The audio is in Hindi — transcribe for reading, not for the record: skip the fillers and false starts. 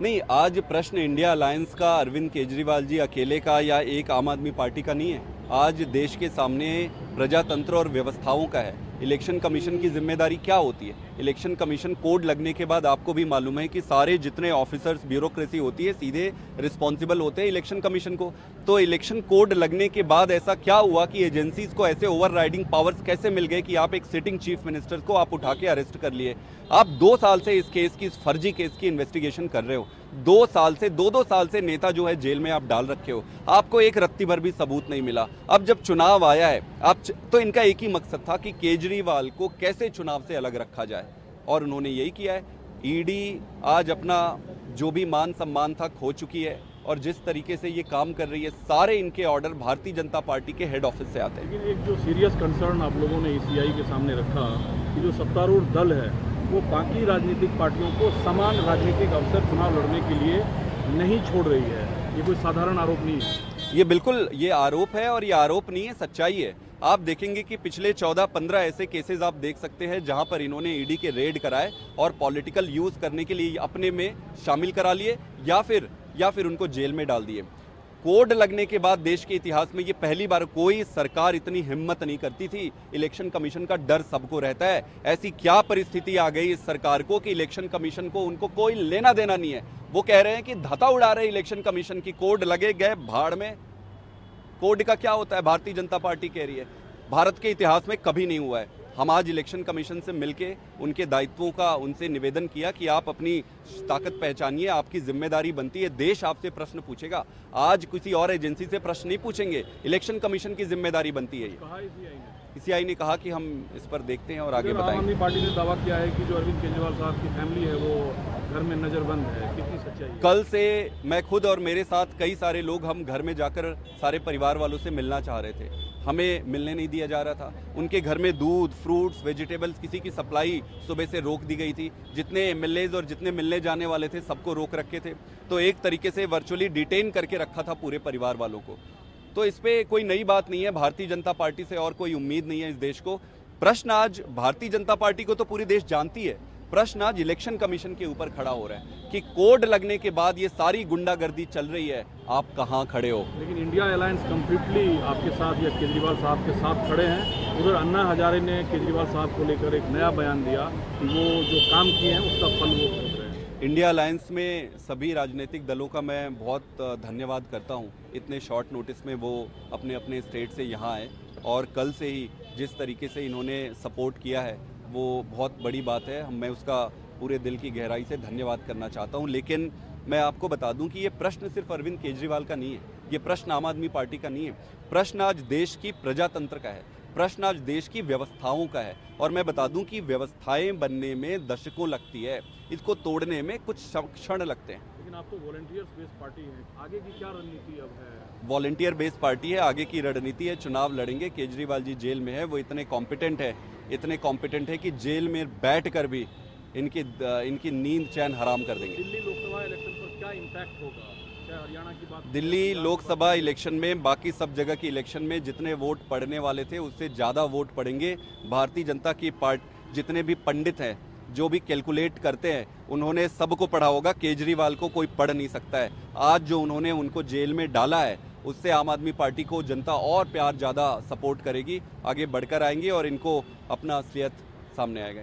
नहीं, आज प्रश्न इंडिया अलायंस का, अरविंद केजरीवाल जी अकेले का या एक आम आदमी पार्टी का नहीं है। आज देश के सामने प्रजातंत्र और व्यवस्थाओं का है। इलेक्शन कमीशन की जिम्मेदारी क्या होती है? इलेक्शन कमीशन कोड लगने के बाद आपको भी मालूम है कि सारे जितने ऑफिसर्स, ब्यूरोक्रेसी होती है, सीधे रिस्पॉन्सिबल होते हैं इलेक्शन कमीशन को। तो इलेक्शन कोड लगने के बाद ऐसा क्या हुआ कि एजेंसीज को ऐसे ओवरराइडिंग पावर्स कैसे मिल गए कि आप एक सिटिंग चीफ मिनिस्टर को आप उठा के अरेस्ट कर लिए? आप 2 साल से इस केस की, इस फर्जी केस की इन्वेस्टिगेशन कर रहे हो। 2 साल से, 2 साल से नेता जो है जेल में आप डाल रखे हो। आपको एक रत्ती भर भी सबूत नहीं मिला। अब जब चुनाव आया है, तो इनका एक ही मकसद था कि केजरीवाल को कैसे चुनाव से अलग रखा जाए, और उन्होंने यही किया है। ईडी आज अपना जो भी मान सम्मान था खो चुकी है, और जिस तरीके से ये काम कर रही है, सारे इनके ऑर्डर भारतीय जनता पार्टी के हेड ऑफिस से आते हैं। लेकिन एक जो सीरियस कंसर्न आप लोगों ने ईसीआई के सामने रखा कि जो सत्तारूढ़ दल है वो बाकी राजनीतिक पार्टियों को समान राजनीतिक अवसर चुनाव लड़ने के लिए नहीं छोड़ रही है। ये कोई साधारण आरोप नहीं है। ये बिल्कुल ये आरोप है, और ये आरोप नहीं है, सच्चाई है। आप देखेंगे कि पिछले 14-15 ऐसे केसेस आप देख सकते हैं जहां पर इन्होंने ईडी के रेड कराए और पॉलिटिकल यूज करने के लिए अपने में शामिल करा लिए, या फिर उनको जेल में डाल दिए। कोड लगने के बाद देश के इतिहास में ये पहली बार कोई सरकार इतनी हिम्मत नहीं करती थी। इलेक्शन कमीशन का डर सबको रहता है। ऐसी क्या परिस्थिति आ गई इस सरकार को कि इलेक्शन कमीशन को, उनको कोई लेना देना नहीं है। वो कह रहे हैं कि धता उड़ा रहे इलेक्शन कमीशन की, कोड लगे गए भाड़ में। कोड का क्या होता है? भारतीय जनता पार्टी कह रही है भारत के इतिहास में कभी नहीं हुआ है। हम आज इलेक्शन कमीशन से मिलके उनके दायित्वों का उनसे निवेदन किया कि आप अपनी ताकत पहचानिए, आपकी जिम्मेदारी बनती है, देश आपसे प्रश्न पूछेगा। आज किसी और एजेंसी से प्रश्न नहीं पूछेंगे, इलेक्शन कमीशन की जिम्मेदारी बनती है। ईसीआई ने कहा कि हम इस पर देखते हैं और आगे बताएंगे। आम आदमी पार्टी ने दावा किया है कि जो अरविंद केजरीवाल साहब की फैमिली है वो घर में नजरबंद है, कितनी सच्चाई है? कल से मैं खुद और मेरे साथ कई सारे लोग, हम घर में जाकर सारे परिवार वालों से मिलना चाह रहे थे। हमें मिलने नहीं दिया जा रहा था। उनके घर में दूध, फ्रूट्स, वेजिटेबल्स, किसी की सप्लाई सुबह से रोक दी गई थी। जितने एमएलएज और जितने मिलने जाने वाले थे सबको रोक रखे थे। तो एक तरीके से वर्चुअली डिटेन करके रखा था पूरे परिवार वालों को। तो इस पे कोई नई बात नहीं है। भारतीय जनता पार्टी से और कोई उम्मीद नहीं है इस देश को। प्रश्न आज भारतीय जनता पार्टी को तो पूरी देश जानती है। प्रश्न आज इलेक्शन कमीशन के ऊपर खड़ा हो रहा है कि कोड लगने के बाद ये सारी गुंडागर्दी चल रही है, आप कहां खड़े हो? लेकिन इंडिया अलायंस कंप्लीटली आपके साथ या केजरीवाल साहब के साथ खड़े हैं। उधर अन्ना हजारे ने केजरीवाल साहब को लेकर एक नया बयान दिया कि वो जो काम किए हैं उसका फल वो भोग रहे हैं। इंडिया अलायंस में सभी राजनीतिक दलों का मैं बहुत धन्यवाद करता हूं। इतने शॉर्ट नोटिस में वो अपने अपने स्टेट से यहाँ आए, और कल से ही जिस तरीके से इन्होंने सपोर्ट किया है वो बहुत बड़ी बात है। मैं उसका पूरे दिल की गहराई से धन्यवाद करना चाहता हूं। लेकिन मैं आपको बता दूं कि ये प्रश्न सिर्फ अरविंद केजरीवाल का नहीं है, ये प्रश्न आम आदमी पार्टी का नहीं है। प्रश्न आज देश की प्रजातंत्र का है, प्रश्न आज देश की व्यवस्थाओं का है। और मैं बता दूं कि व्यवस्थाएं बनने में दशकों लगती है, इसको तोड़ने में कुछ क्षण लगते हैं। लेकिन आप तो वॉलंटियर्स बेस्ड पार्टी है, आगे की क्या रणनीति अब है? वॉलंटियर बेस्ड पार्टी है, आगे की रणनीति है चुनाव लड़ेंगे। केजरीवाल जी जेल में है, वो इतने कॉम्पिटेंट है कि जेल में बैठकर भी इनकी नींद चैन हराम कर देंगे। दिल्ली लोकसभा इलेक्शन पर क्या इम्पैक्ट होगा? क्या हरियाणा की बात? दिल्ली लोकसभा इलेक्शन में, बाकी सब जगह की इलेक्शन में जितने वोट पड़ने वाले थे उससे ज़्यादा वोट पड़ेंगे भारतीय जनता की पार्टी। जितने भी पंडित हैं, जो भी कैलकुलेट करते हैं, उन्होंने सबको पढ़ा होगा, केजरीवाल को कोई पढ़ नहीं सकता है। आज जो उन्होंने उनको जेल में डाला है, उससे आम आदमी पार्टी को जनता और प्यार ज़्यादा सपोर्ट करेगी, आगे बढ़कर आएंगी और इनको अपना असलियत सामने आएगा।